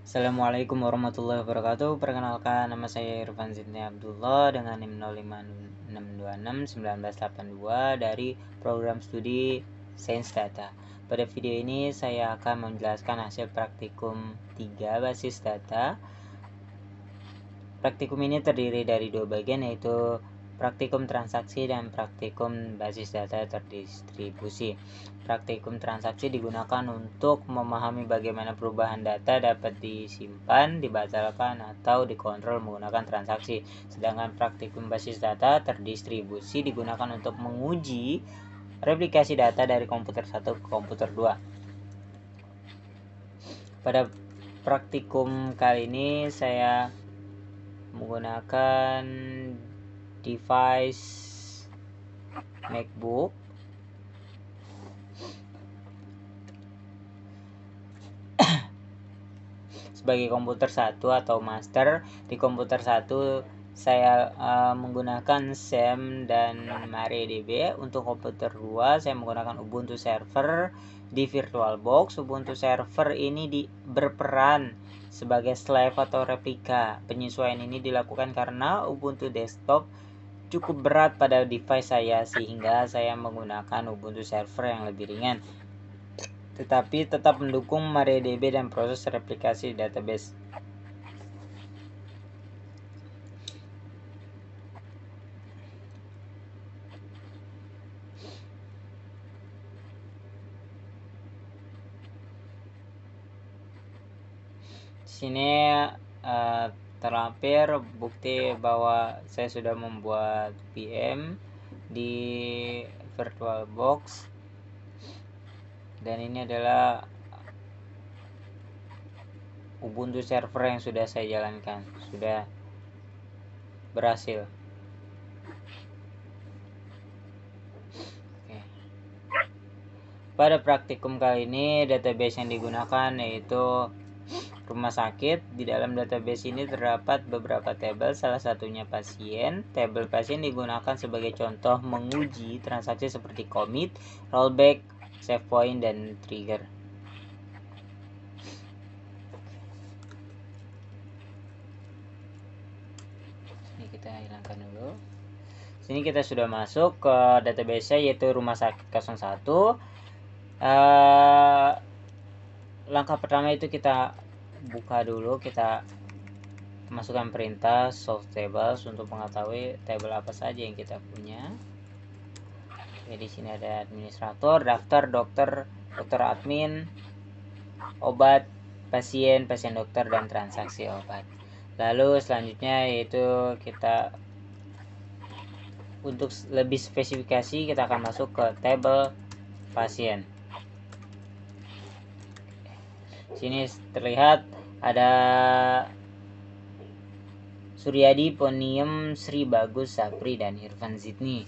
Assalamualaikum warahmatullahi wabarakatuh. Perkenalkan, nama saya Irfan Zidni Abdullah dengan NIM 0566261982 dari program studi Sains Data. Pada video ini saya akan menjelaskan hasil praktikum 3 basis data. Praktikum ini terdiri dari dua bagian, yaitu praktikum transaksi dan praktikum basis data terdistribusi. Praktikum transaksi digunakan untuk memahami bagaimana perubahan data dapat disimpan, dibatalkan, atau dikontrol menggunakan transaksi. Sedangkan praktikum basis data terdistribusi digunakan untuk menguji replikasi data dari komputer 1 ke komputer 2. Pada praktikum kali ini saya menggunakan device MacBook sebagai komputer 1 atau master. Di komputer 1 saya menggunakan SAM dan MariaDB. Untuk komputer 2 saya menggunakan Ubuntu Server di VirtualBox. Ubuntu Server ini berperan sebagai slave atau replika. Penyesuaian ini dilakukan karena Ubuntu Desktop cukup berat pada device saya, sehingga saya menggunakan Ubuntu Server yang lebih ringan, tetapi tetap mendukung MariaDB dan proses replikasi database. Di sini terlampir bukti bahwa saya sudah membuat VM di VirtualBox, dan ini adalah Ubuntu Server yang sudah saya jalankan, sudah berhasil. Oke. Pada praktikum kali ini database yang digunakan yaitu rumah sakit. Di dalam database ini terdapat beberapa tabel, salah satunya pasien. Tabel pasien digunakan sebagai contoh menguji transaksi seperti commit, rollback, save point, dan trigger. Ini kita hilangkan dulu. Sini kita sudah masuk ke database yaitu rumah sakit 01. Langkah pertama itu kita buka dulu, kita masukkan perintah solve tables untuk mengetahui tabel apa saja yang kita punya. Oke, di sini ada administrator, daftar, dokter, dokter admin, obat, pasien, pasien dokter, dan transaksi obat. Lalu selanjutnya yaitu kita untuk lebih spesifikasi kita akan masuk ke tabel pasien. Sini terlihat ada Suryadi, Poniem, Sri Bagus, Sapri, dan Irfan Zidni.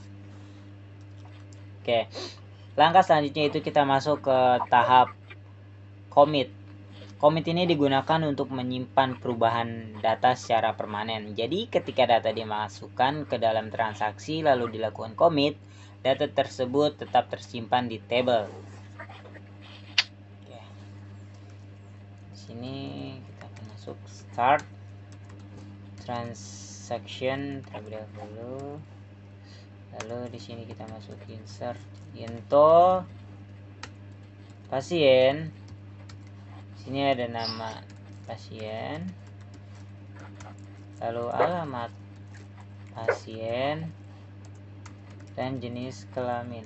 Oke, langkah selanjutnya itu kita masuk ke tahap commit. Commit ini digunakan untuk menyimpan perubahan data secara permanen. Jadi ketika data dimasukkan ke dalam transaksi lalu dilakukan commit, data tersebut tetap tersimpan di tabel. Oke. Di sini kita akan masuk start transaction terlebih dahulu. Lalu di sini kita masuk insert info pasien. Sini ada nama pasien, lalu alamat pasien, dan jenis kelamin.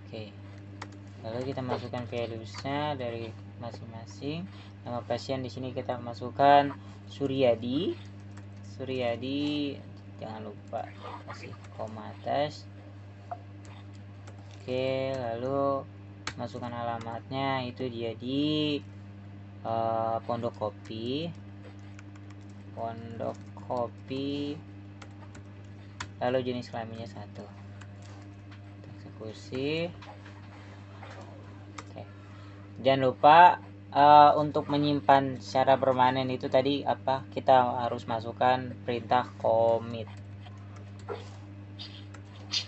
Oke, lalu kita masukkan values-nya dari masing-masing. Nama pasien di sini kita masukkan Suryadi. Suryadi, jangan lupa kasih koma atas. Oke, lalu masukkan alamatnya, itu dia di Pondok Kopi, lalu jenis kelaminnya 1. Eksekusi. Oke. Jangan lupa untuk menyimpan secara permanen itu tadi apa, kita harus masukkan perintah commit.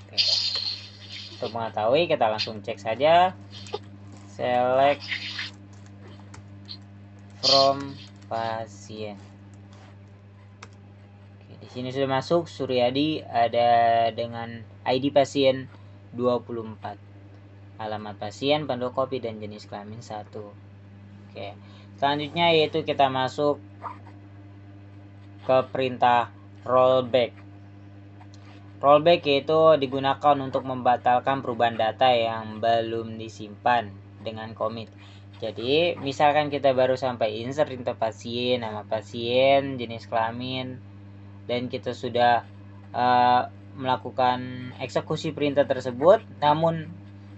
Oke. Untuk mengetahui kita langsung cek saja select from pasien. Oke, di sini sudah masuk Suryadi, ada dengan ID pasien 24, alamat pasien, pendokopi dan jenis kelamin 1. Oke, selanjutnya yaitu kita masuk ke perintah rollback. Rollback yaitu digunakan untuk membatalkan perubahan data yang belum disimpan dengan commit. Jadi misalkan kita baru sampai insert info pasien, nama pasien, jenis kelamin, dan kita sudah melakukan eksekusi perintah tersebut, namun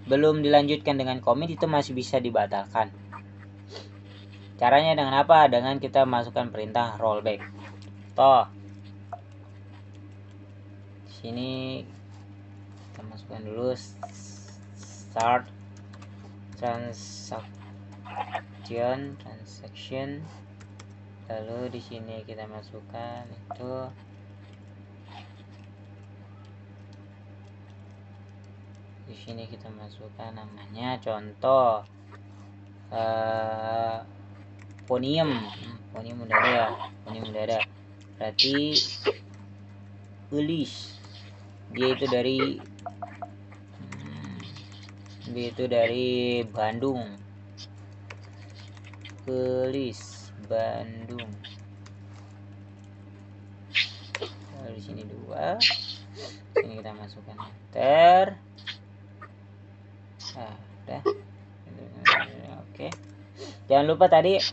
belum dilanjutkan dengan commit, itu masih bisa dibatalkan. Caranya dengan apa? Dengan kita masukkan perintah rollback. Toh sini kita masukkan dulu start transaction, lalu di sini kita masukkan itu di sini kita masukkan namanya, contoh ponium udah ada ya, berarti Ulis dia itu dari Bandung, Ulis Bandung. Lalu di sini 2, sini kita masukkan enter. Udah. Oke. Jangan lupa tadi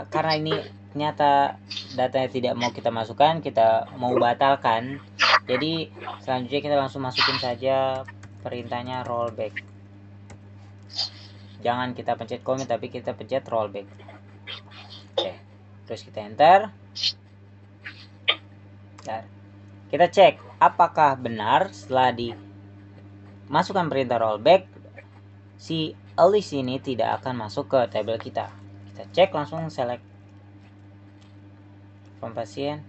karena ini ternyata datanya tidak mau kita masukkan, kita mau batalkan, jadi selanjutnya kita langsung masukin saja perintahnya rollback. Jangan kita pencet commit, tapi kita pencet rollback. Oke, terus kita enter. Dan kita cek apakah benar setelah dimasukkan perintah rollback, si list ini tidak akan masuk ke tabel kita. Kita cek langsung, select from pasien.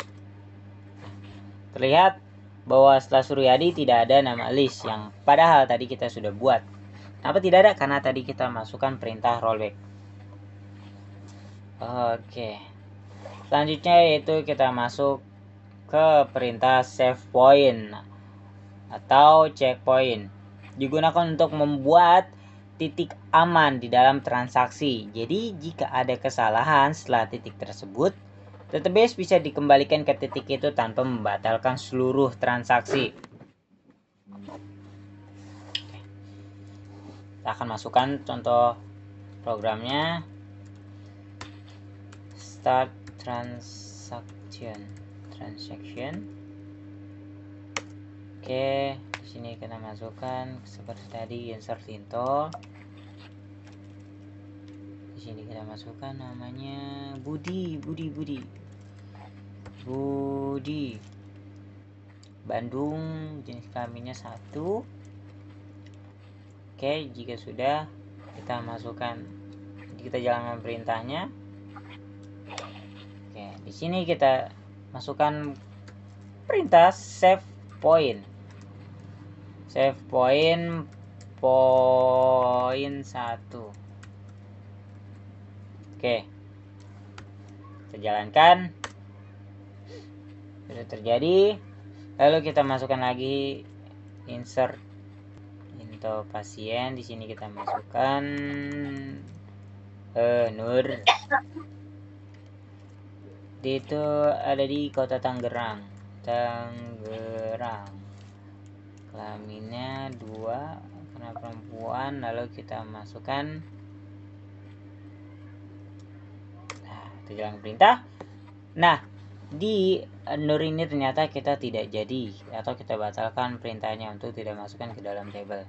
Terlihat bahwa setelah Suryadi tidak ada nama list yang padahal tadi kita sudah buat. Kenapa tidak ada? Karena tadi kita masukkan perintah rollback. Oke. Selanjutnya yaitu kita masuk ke perintah save point atau checkpoint. Digunakan untuk membuat titik aman di dalam transaksi. Jadi jika ada kesalahan setelah titik tersebut, database bisa dikembalikan ke titik itu tanpa membatalkan seluruh transaksi. Kita akan masukkan contoh programnya. Start transaction. Oke, di sini kita masukkan seperti tadi, insert info. Di sini kita masukkan namanya Budi. Bandung, jenis kelaminnya 1. Oke, jika sudah, kita masukkan, kita jalankan perintahnya. Oke, di sini kita masukkan perintah save point. Save point 1. Oke, kita jalankan. Sudah terjadi. Lalu kita masukkan lagi insert info pasien. Di sini kita masukkan Nur. Dia itu ada di kota Tangerang. Kelaminnya 2 karena perempuan. Lalu kita masukkan, kita jalan perintah. Nah, di Nur ini ternyata kita tidak jadi atau kita batalkan perintahnya untuk tidak masukkan ke dalam table.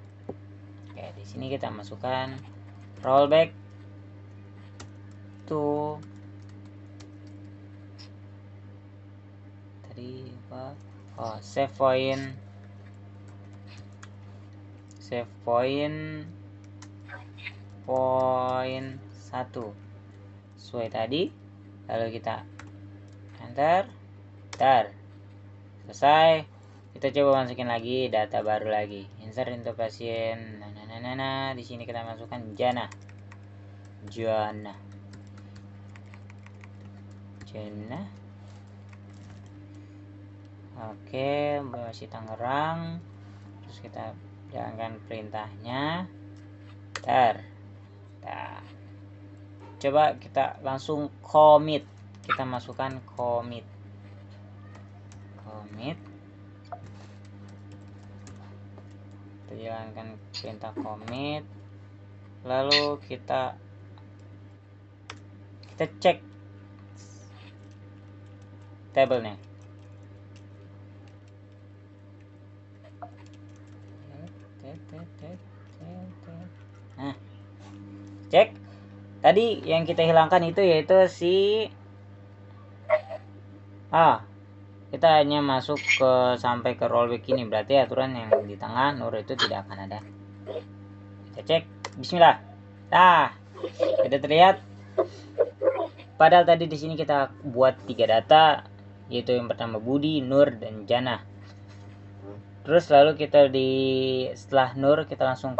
Oke, di sini kita masukkan rollback to tadi apa? Save point 1 sesuai tadi. Lalu kita enter. Selesai. Kita coba masukin lagi data baru lagi. Insert info pasien. Di sini kita masukkan Jana. Jannah. Oke, masih Tangerang. Terus kita jalankan perintahnya. Nah, coba kita langsung commit. Kita masukkan commit. Kita jalankan perintah commit. Lalu kita cek tabelnya. Nah, cek. Tadi yang kita hilangkan itu yaitu si kita hanya masuk sampai ke rollback ini, berarti aturan yang di tengah nur itu tidak akan ada. Kita cek, bismillah. Nah, sudah terlihat. Padahal tadi di sini kita buat 3 data, yaitu yang pertama Budi, Nur, dan Jannah. Terus lalu kita setelah Nur kita langsung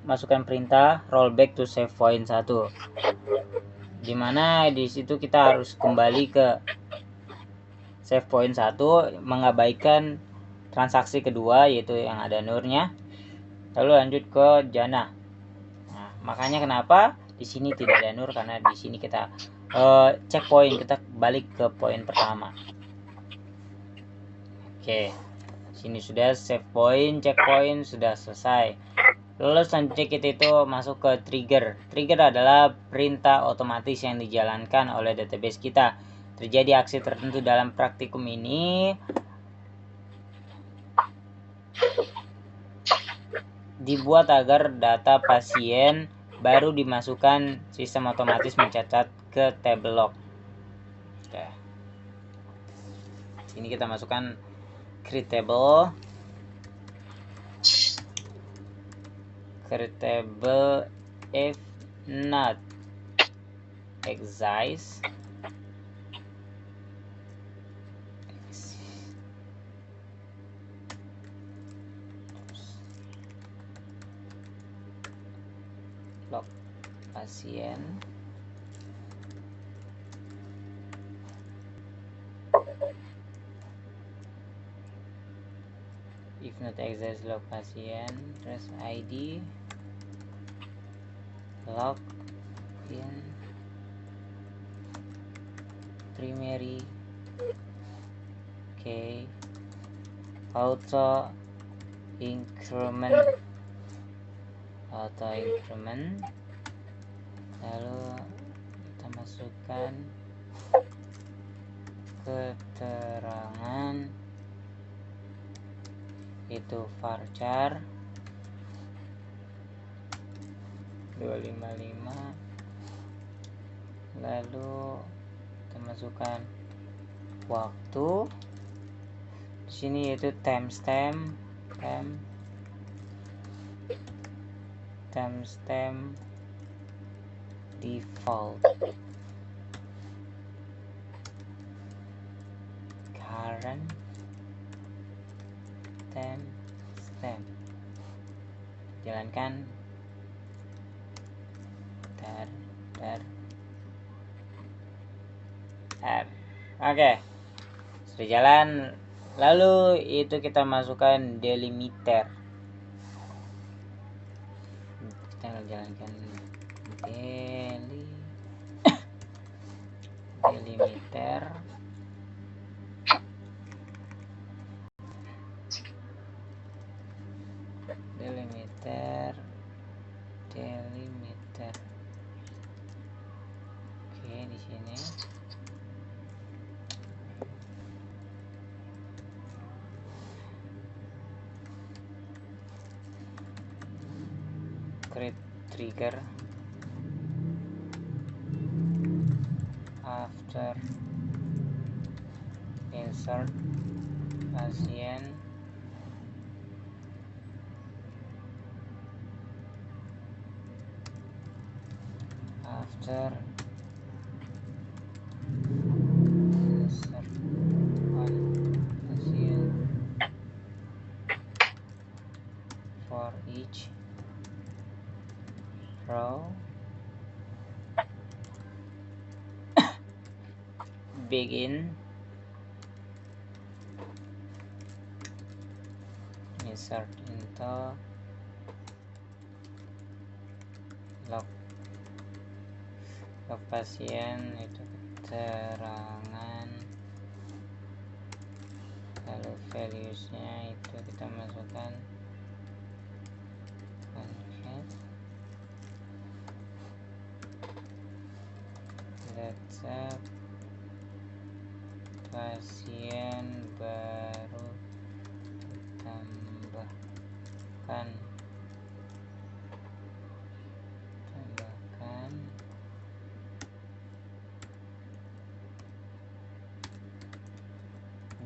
masukkan perintah rollback to save point 1. Dimana di situ kita harus kembali ke save point 1, mengabaikan transaksi kedua yaitu yang ada Nurnya. Lalu lanjut ke Jannah. Nah, makanya kenapa di sini tidak ada Nur, karena di sini kita cek poin, kita balik ke poin pertama. Oke. Sini sudah save point, check point sudah selesai. Lalu selanjutnya kita itu masuk ke trigger. Trigger adalah perintah otomatis yang dijalankan oleh database kita. Terjadi aksi tertentu dalam praktikum ini dibuat agar data pasien baru dimasukkan, sistem otomatis mencatat ke table log. Oke. Sini kita masukkan create table if not exist log pasien if not exist log pasien terus ID log in primary auto increment lalu kita masukkan keterangan itu varchar 255, lalu kita masukkan waktu di sini yaitu timestamp default current timestamp, jalankan Oke, sudah jalan. Lalu itu kita masukkan delimiter. Kita jalankan delimiter. Oke, di sini. Create trigger after insert pasien after insert one pasien for each row begin, insert into log pasien, itu keterangan, lalu valuesnya itu kita masukkan concat data pasien baru tambahkan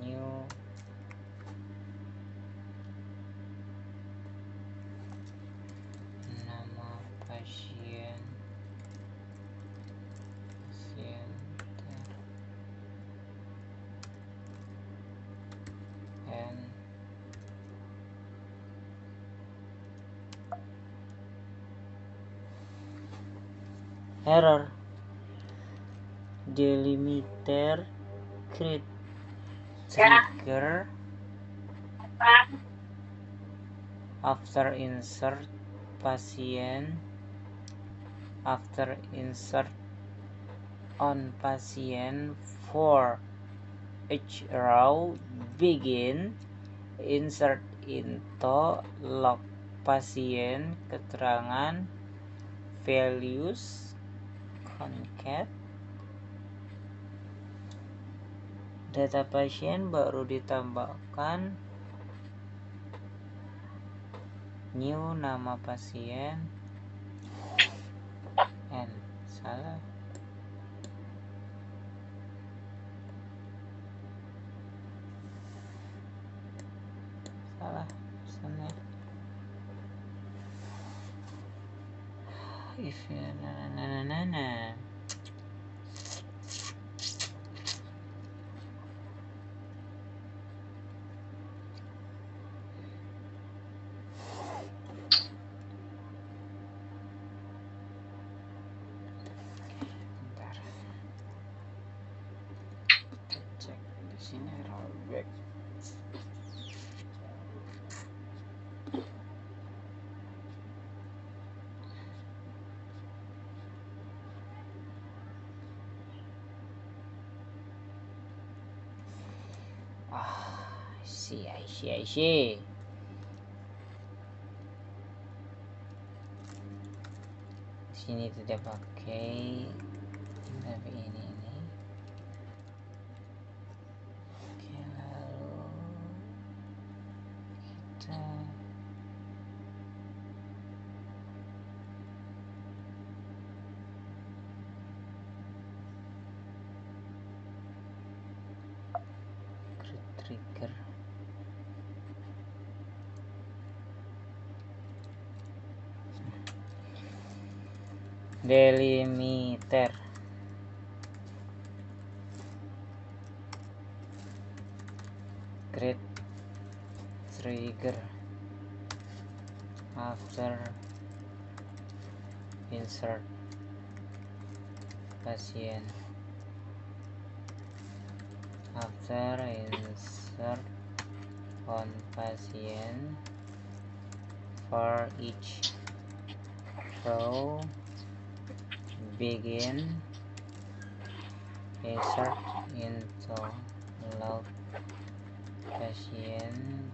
new nama pasien and error delimiter create trigger after insert on patient for each row begin insert into log pasien keterangan values concat data pasien baru ditambahkan new nama pasien and salah pesannya if nah. Cek di sini rollback. I see. Sini tidak pakai, tapi ini. Oke, lalu kita trigger delimiter create trigger after insert patient on patient for each row begin insert into log pasien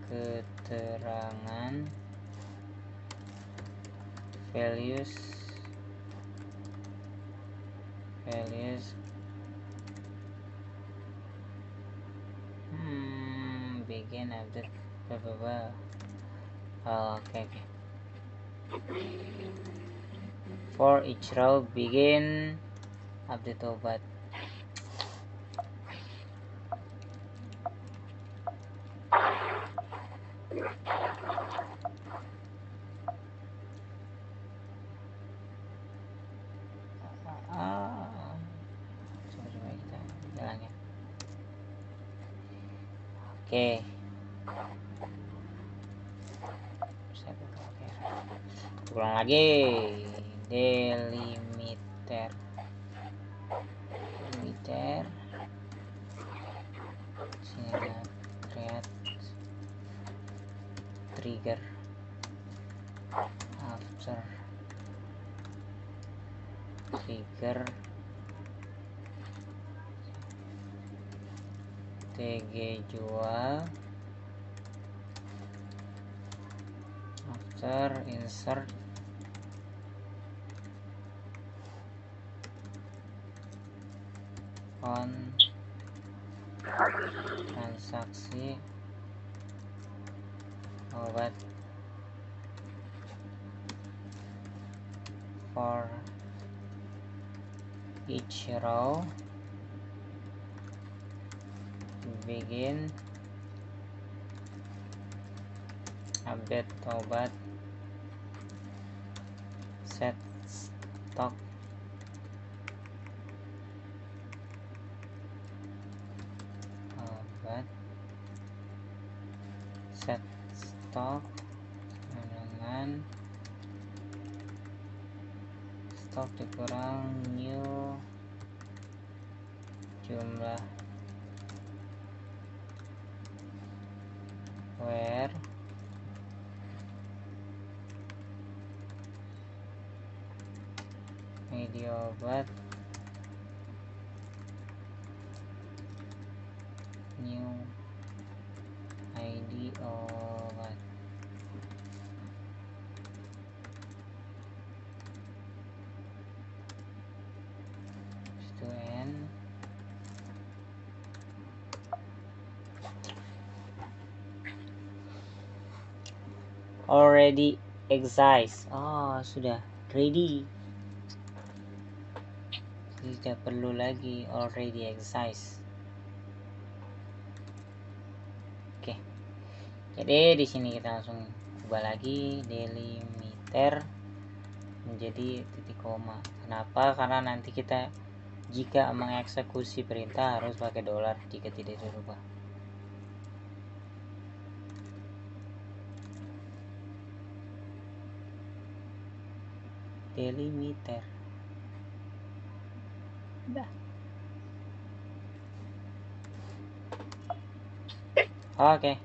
keterangan values begin update okay. For each row begin update obat. Coba kita bilangnya. Oke. Ulang lagi. Delimiter trigger after trigger tg jual after insert on transaksi obat for each row begin update obat set stock obat set stock dengan stok dikurang new jumlah where media obat new ID obat to end already exist. Oh, sudah ready, tidak perlu lagi already exist. Oke, jadi di sini kita langsung ubah lagi delimiter menjadi titik koma. Kenapa? Karena nanti kita jika mengeksekusi perintah harus pakai dolar jika tidak dirubah. Delimiter. Udah. Oke.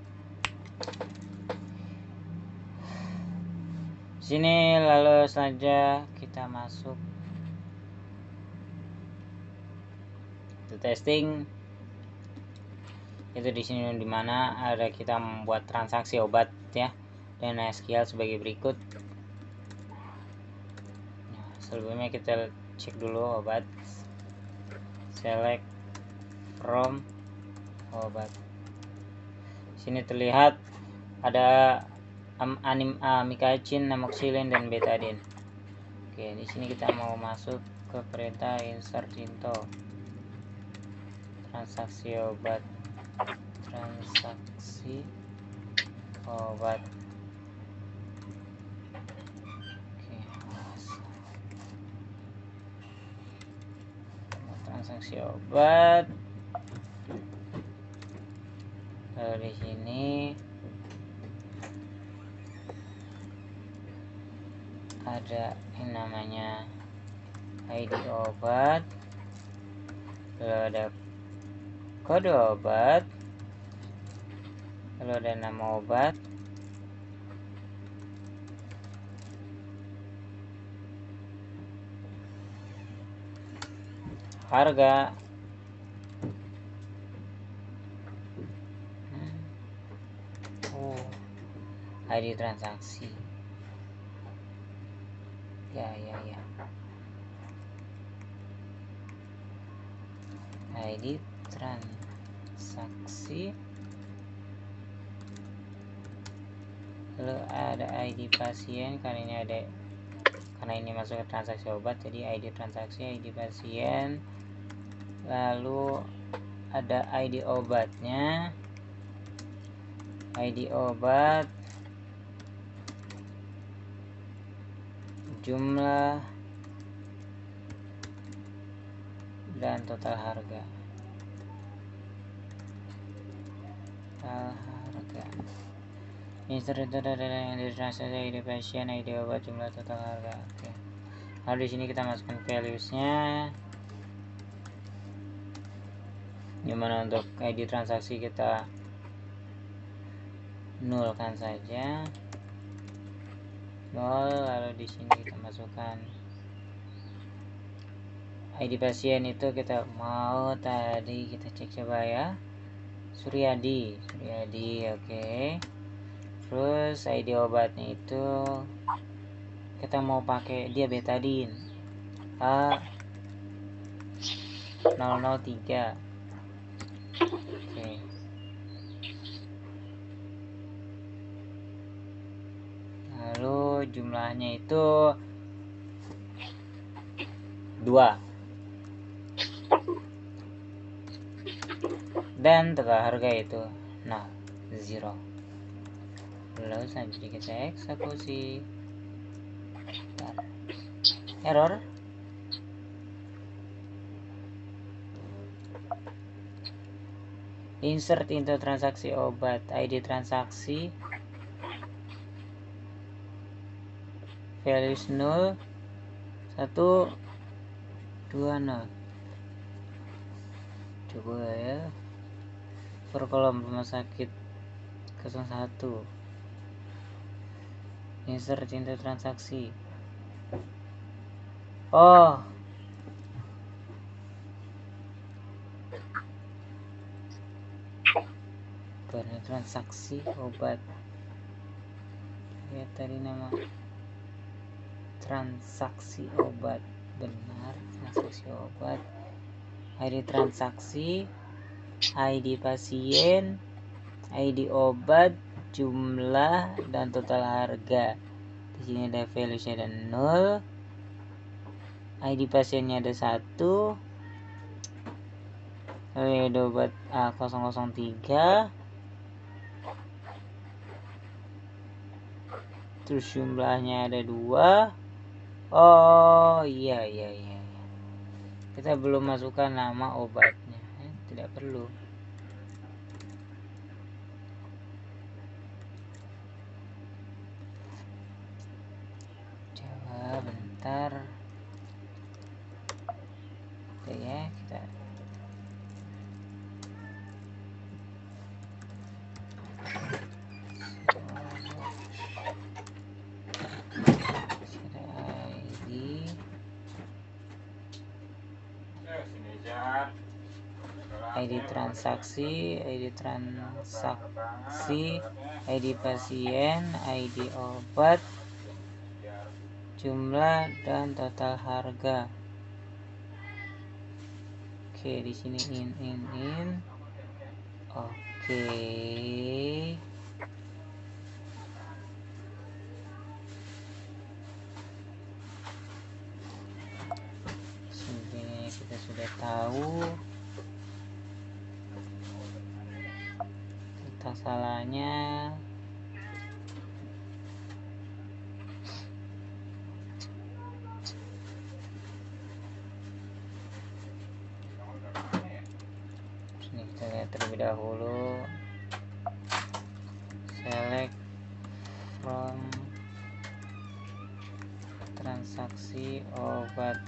Sini lalu saja kita masuk ke testing. Itu di sini di mana ada kita membuat transaksi obat ya, dan SQL sebagai berikut. Nah, sebelumnya kita cek dulu obat, select from obat. Sini terlihat ada amikacin, amoxicillin dan betadine. Oke, di sini kita mau masuk ke perintah insert into transaksi obat. Transaksi obat. Oke, transaksi obat. Lalu di sini ada yang namanya ID obat, lalu ada kode obat, lalu ada nama obat, harga, ID transaksi. Ya. ID transaksi. Lalu ada ID pasien karena ini masuk ke transaksi obat, jadi ID transaksi, ID pasien. Lalu ada ID obatnya, ID obat, jumlah, dan total harga. Insert itu ada yang ditransaksi ID pasien, ID obat, jumlah, total harga. Oke. Lalu di sini kita masukkan values-nya. Gimana untuk ID transaksi kita nolkan saja. 0, lalu di sini kita masukkan ID pasien itu kita mau tadi kita cek coba ya. Suryadi, oke. Terus ID obatnya itu kita mau pakai dia betadine A003. Oke. Lalu jumlahnya itu 2. Dan total harga itu 0. Lalu selanjutnya kita eksekusi. Error. Insert into transaksi obat, ID transaksi values 0 1 2 0. Coba ya, per kolom rumah sakit 01. Insert into transaksi. Oh, benar, transaksi obat ya, tadi nama transaksi obat, benar, transaksi obat, ID transaksi, ID pasien, ID obat, jumlah, dan total harga. Di sini ada values ada 0, ID pasiennya ada 1, ada obat A003, terus jumlahnya ada 2. Oh iya, kita belum masukkan nama obatnya, tidak perlu. Coba bentar. Oke ya, kita ID transaksi, ID pasien, ID obat, jumlah, dan total harga. Oke, di sini in. Oke. Sini kita sudah tahu. Tak salahnya sini kita lihat terlebih dahulu, select from transaksi obat.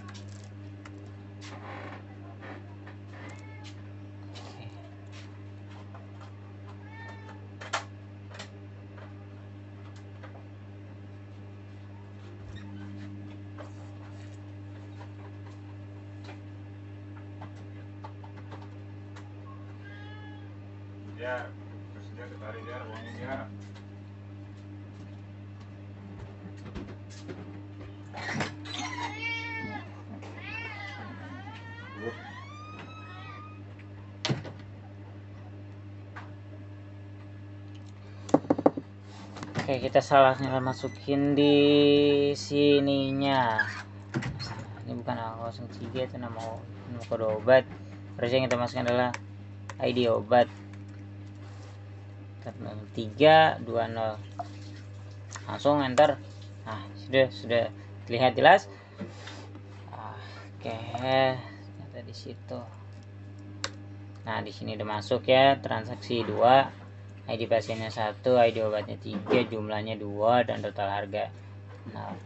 Ya, tersedia ketarik ya, uangnya ya. Oke, kita salah masukin di sininya. Ini bukan A03, itu nama kode obat. Terus yang kita masukkan adalah ID obat 320. Langsung enter. Nah, sudah terlihat jelas. Oke, ternyata di situ. Nah, di sini udah masuk ya, transaksi 2, ID pasiennya 1, ID obatnya 3, jumlahnya 2, dan total harga. Nah,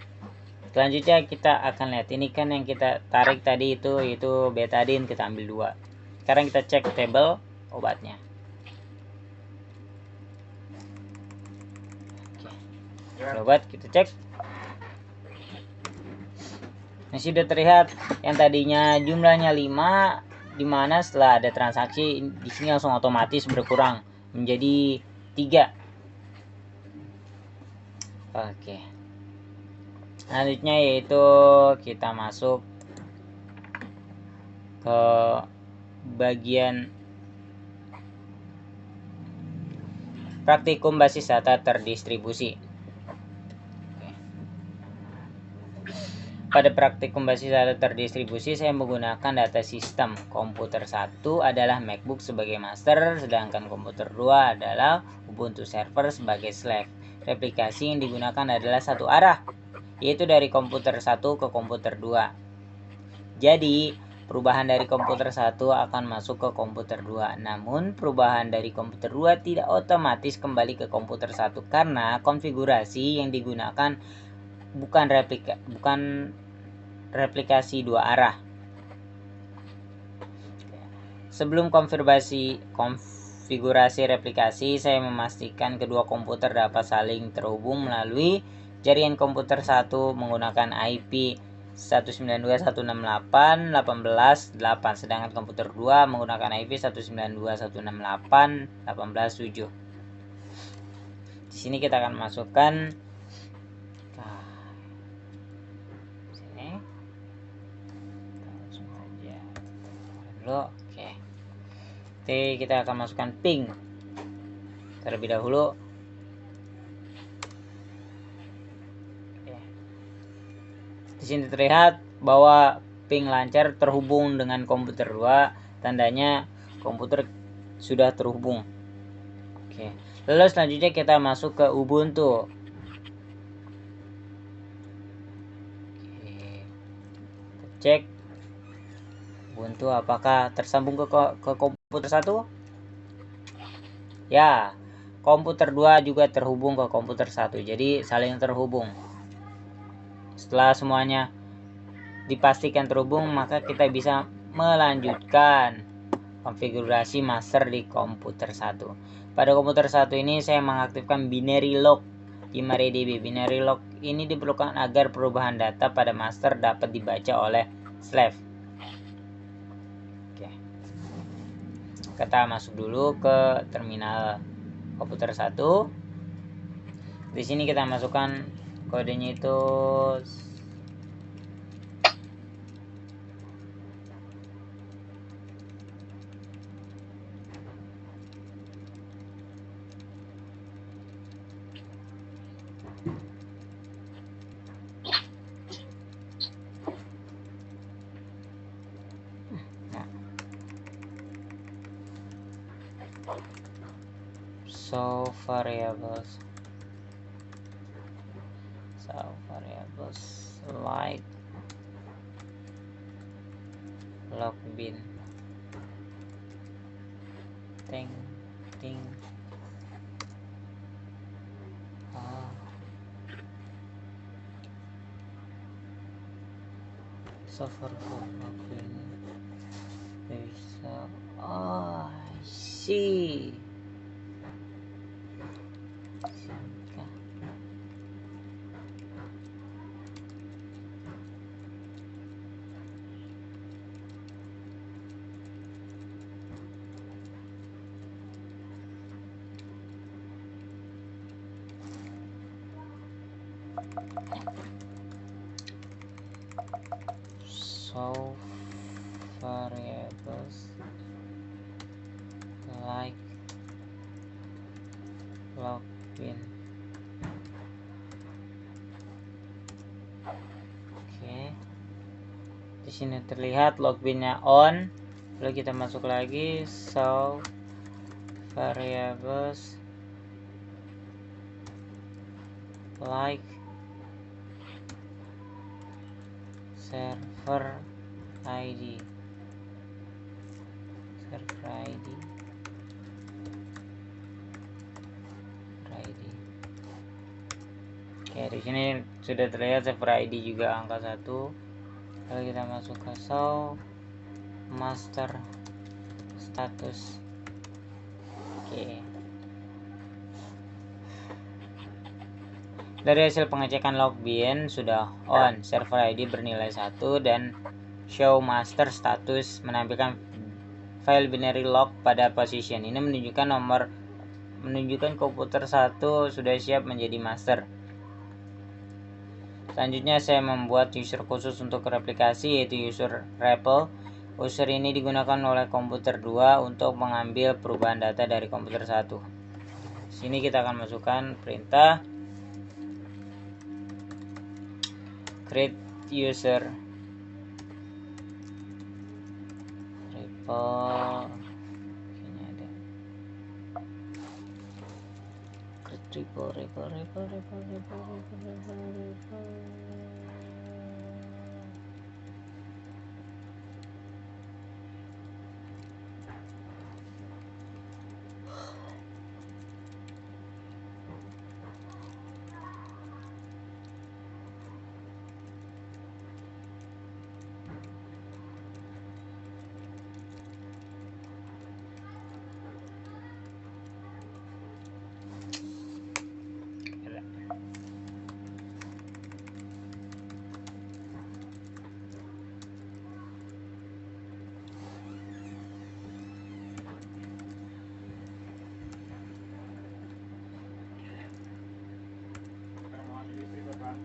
selanjutnya kita akan lihat ini kan yang kita tarik tadi itu betadine, kita ambil 2. Sekarang kita cek tabel obatnya. Oke. Obat kita cek Nah, sudah terlihat yang tadinya jumlahnya 5, dimana setelah ada transaksi di sini langsung otomatis berkurang menjadi 3. Oke. Selanjutnya yaitu kita masuk ke bagian praktikum basis data terdistribusi. Pada praktikum basis data terdistribusi, saya menggunakan data sistem. Komputer 1 adalah MacBook sebagai master, sedangkan komputer 2 adalah Ubuntu server sebagai slave. Replikasi yang digunakan adalah satu arah, yaitu dari komputer 1 ke komputer 2. Jadi, perubahan dari komputer 1 akan masuk ke komputer 2. Namun, perubahan dari komputer 2 tidak otomatis kembali ke komputer 1 karena konfigurasi yang digunakan bukan replikasi dua arah. Sebelum konfigurasi replikasi, saya memastikan kedua komputer dapat saling terhubung melalui jaringan komputer 1 menggunakan IP 192.168.18.8, sedangkan komputer 2 menggunakan IP 192.168.18.7. Di sini kita akan masukkan Oke. Jadi kita akan masukkan ping terlebih dahulu. Oke. Di sini terlihat bahwa ping lancar terhubung dengan komputer 2, tandanya komputer sudah terhubung. Oke. Lalu selanjutnya kita masuk ke Ubuntu. Oke. Cek Ubuntu apakah tersambung ke komputer 1? Ya, komputer 2 juga terhubung ke komputer 1. Jadi saling terhubung. Setelah semuanya dipastikan terhubung, maka kita bisa melanjutkan konfigurasi master di komputer 1. Pada komputer 1 ini saya mengaktifkan binary lock di MariaDB. Binary lock ini diperlukan agar perubahan data pada master dapat dibaca oleh slave. Kita masuk dulu ke terminal komputer 1. Di sini kita masukkan kodenya itu variables like logbin ting logbin bisa see variables like login. Oke. Di sini terlihat login-nya on. Lalu kita masuk lagi show variables like server ID. Oke, di sini sudah terlihat server ID juga angka 1. Lalu kita masuk ke show master status. Oke. Dari hasil pengecekan login sudah on, server ID bernilai 1 dan show master status menampilkan file binary log pada position. Ini menunjukkan komputer 1 sudah siap menjadi master. Selanjutnya saya membuat user khusus untuk replikasi, yaitu user REPL. User ini digunakan oleh komputer 2 untuk mengambil perubahan data dari komputer 1. Sini kita akan masukkan perintah create user REPL. Ini ada create REPL. Sekarang mau ambil istri Bapak.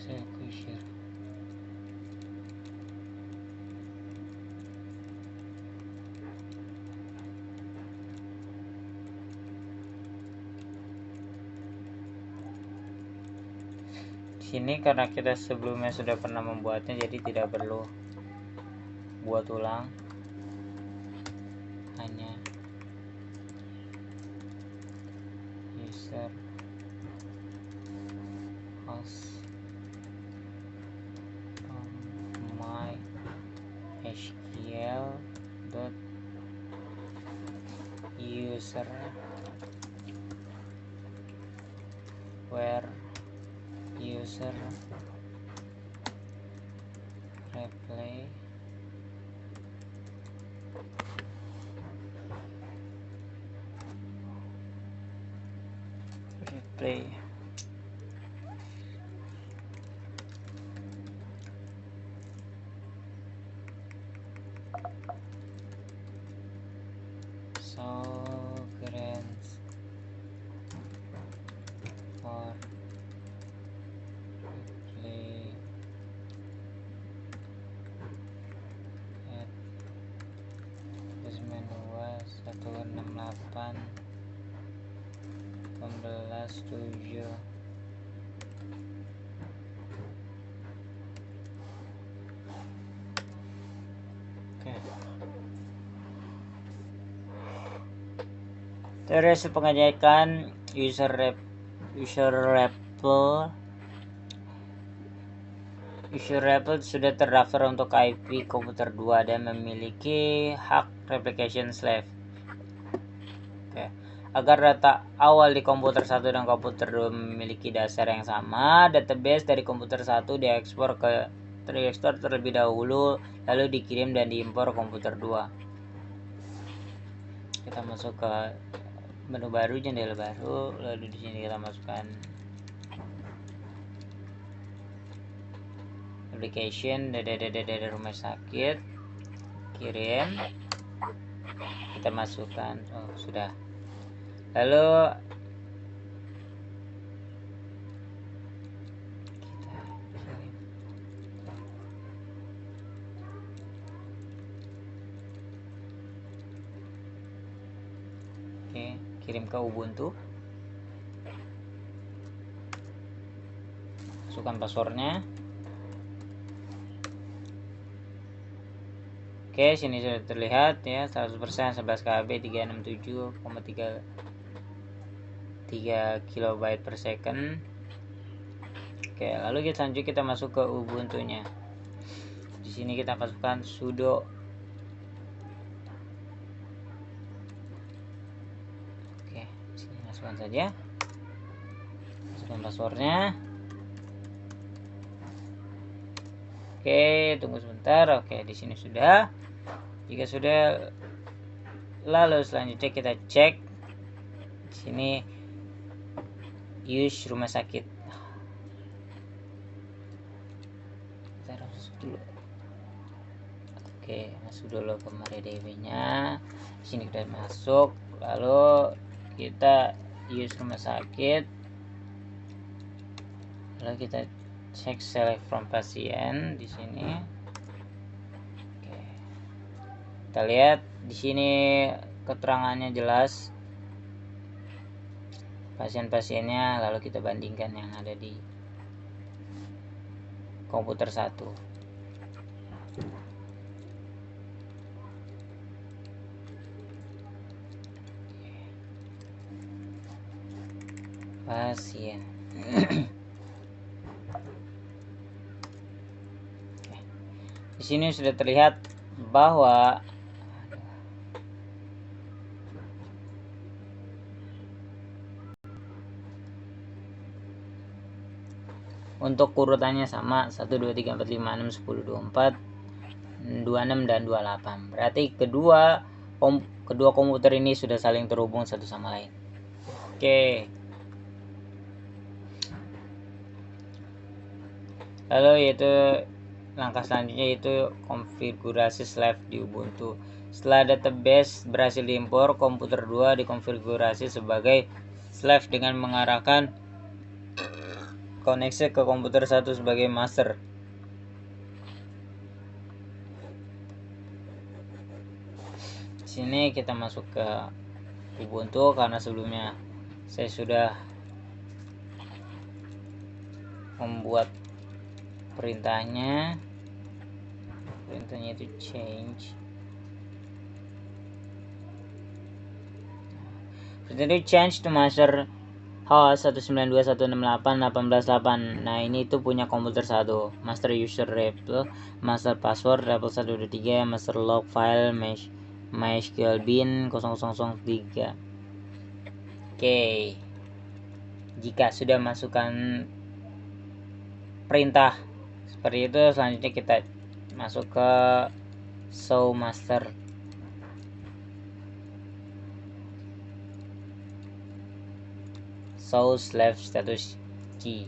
Saya share. Sini karena kita sebelumnya sudah pernah membuatnya, jadi tidak perlu buat ulang, hanya user host my SQL dot user where user replay so grants for replay at basement 2 168 18 7. Oke. Terus pengecekan user REPL sudah terdaftar untuk IP komputer 2 dan memiliki hak replication slave. Oke. Agar data awal di komputer 1 dan komputer 2 memiliki dasar yang sama, database dari komputer 1 diekspor terlebih dahulu, lalu dikirim dan diimpor komputer 2. Kita masuk ke menu baru, jendela baru, lalu di sini kita masukkan application dari rumah sakit, kirim, kita masukkan, sudah, lalu kirim ke Ubuntu, masukkan passwordnya, Oke, sini sudah terlihat ya 100% 11 KB 367,3 kilobyte per second. Oke, lalu kita lanjut, kita masuk ke Ubuntu-nya. Di sini kita masukkan sudo. Oke, sini masukkan saja. Masukkan passwordnya. Oke, tunggu sebentar. Oke, di sini sudah. Jika sudah, lalu selanjutnya kita cek di sini use rumah sakit. Kita masuk dulu. Oke, masuk dulu ke MariaDB-nya. Di sini kita masuk, lalu kita use rumah sakit. Lalu kita cek select from pasien di sini. Oke. Kita lihat di sini keterangannya jelas pasien-pasiennya, lalu kita bandingkan yang ada di komputer 1. Pasien. Di sini sudah terlihat bahwa untuk urutannya sama 1 2 3 4 5 6 10 24 26 dan 28. Berarti kedua komputer ini sudah saling terhubung satu sama lain. Oke. Lalu yaitu langkah selanjutnya yaitu konfigurasi Slave di Ubuntu. Setelah database berhasil diimpor, komputer 2 dikonfigurasi sebagai Slave dengan mengarahkan koneksi ke komputer 1 sebagai master. Di sini kita masuk ke Ubuntu karena sebelumnya saya sudah membuat perintahnya itu change. Perintah itu change to master host 192.168.18.8. Nah, ini itu punya komputer 1. Master user label, master password level 123, master log file MySQL bin 0003. Oke. Jika sudah masukkan perintah seperti itu, selanjutnya kita masuk ke show master. Show Slave status key.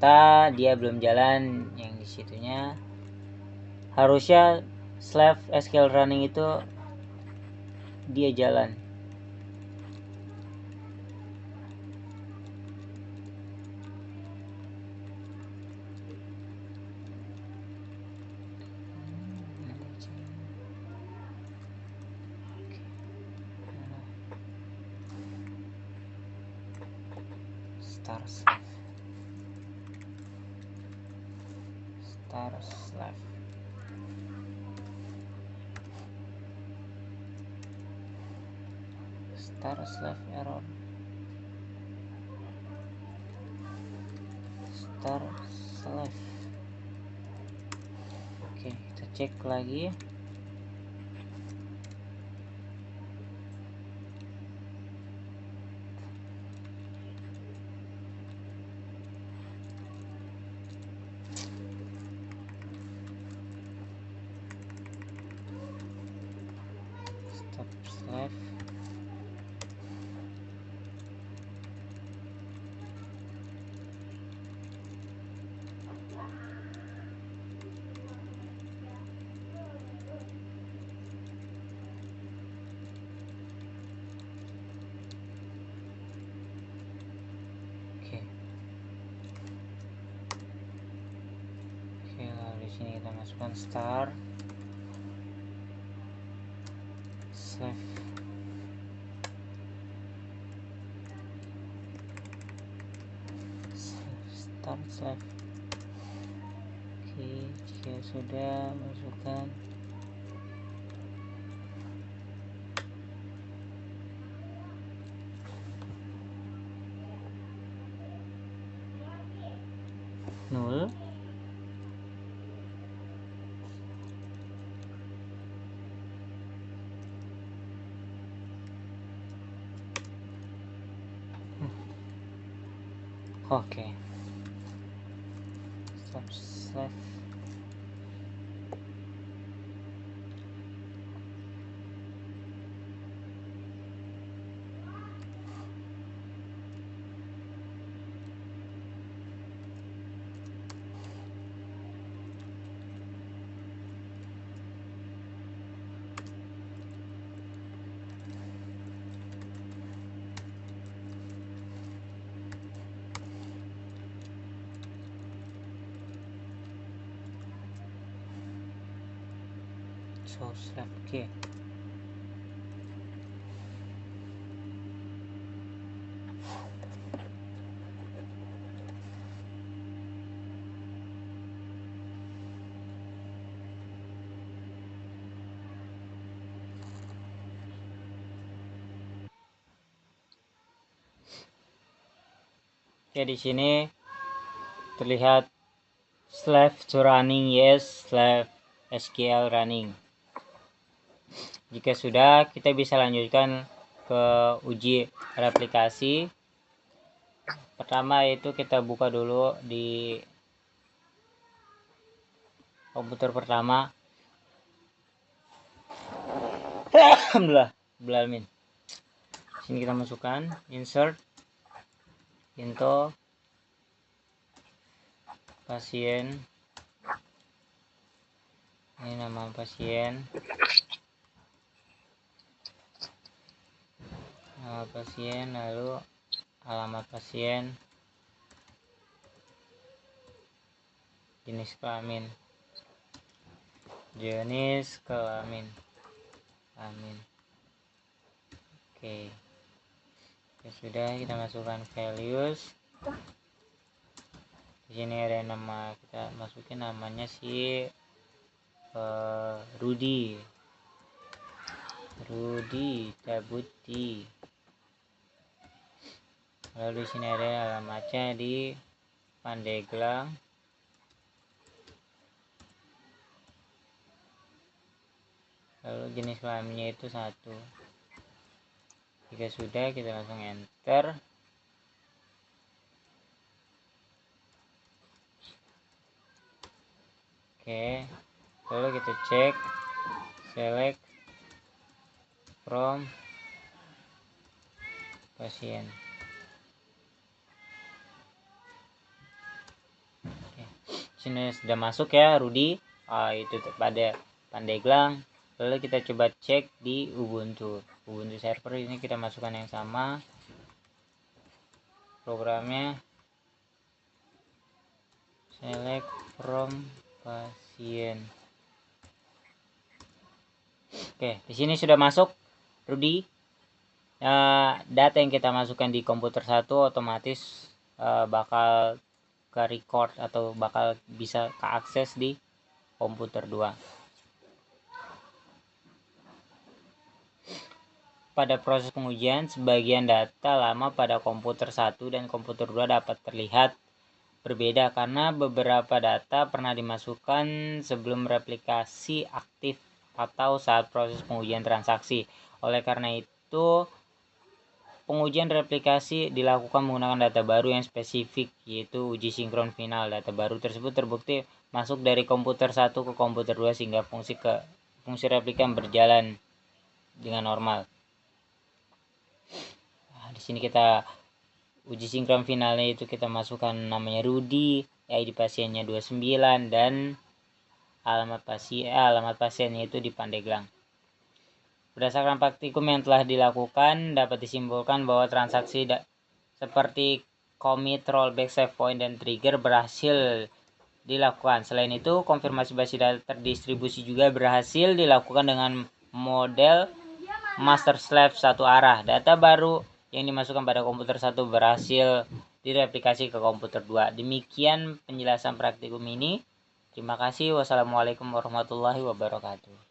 Ternyata dia belum jalan yang di situnya. Harusnya Slave SQL running itu dia jalan. Star Slave. Star Slave error. Star Slave. Oke, kita cek lagi. Stop Slave. Sini kita masukkan star Slave save. Oke, jika sudah masukkan nol. Oke. Stop save. Source lab. Oke. Oke, di sini terlihat slave to running yes, slave SQL running. Jika sudah, kita bisa lanjutkan ke uji replikasi. Pertama itu kita buka dulu di komputer pertama. Alhamdulillah, Belamin. Sini kita masukkan insert into pasien. Ini nama pasien. Nama pasien, lalu alamat pasien, jenis kelamin, kelamin. Oke. Ya sudah, kita masukkan values. Di sini ada nama, kita masukin namanya si Rudy Tabuti. Lalu di sini ada alamatnya di Pandeglang. Lalu jenis kelaminnya itu 1. Jika sudah, kita langsung enter. Oke, lalu kita cek select from pasien. Oke, sini sudah masuk ya Rudy. Itu pada Pandeglang. Lalu kita coba cek di Ubuntu server. Ini kita masukkan yang sama programnya, select from pasien. Oke, di sini sudah masuk Rudy. Data yang kita masukkan di komputer 1 otomatis bakal ke record atau bakal bisa keakses di komputer 2. Pada proses pengujian, sebagian data lama pada komputer 1 dan komputer 2 dapat terlihat berbeda karena beberapa data pernah dimasukkan sebelum replikasi aktif atau saat proses pengujian transaksi. Oleh karena itu, pengujian replikasi dilakukan menggunakan data baru yang spesifik, yaitu uji sinkron final. Data baru tersebut terbukti masuk dari komputer 1 ke komputer 2 sehingga fungsi replika berjalan dengan normal. Di sini kita uji sinkron finalnya itu kita masukkan namanya Rudy, ID pasiennya 29 dan alamat pasiennya itu di Pandeglang. Berdasarkan praktikum yang telah dilakukan, dapat disimpulkan bahwa transaksi seperti commit, rollback, save point, dan trigger berhasil dilakukan. Selain itu, konfirmasi basis data terdistribusi juga berhasil dilakukan dengan model master slave satu arah. Data baru yang dimasukkan pada komputer 1 berhasil direplikasi ke komputer 2. Demikian penjelasan praktikum ini. Terima kasih. Wassalamualaikum warahmatullahi wabarakatuh.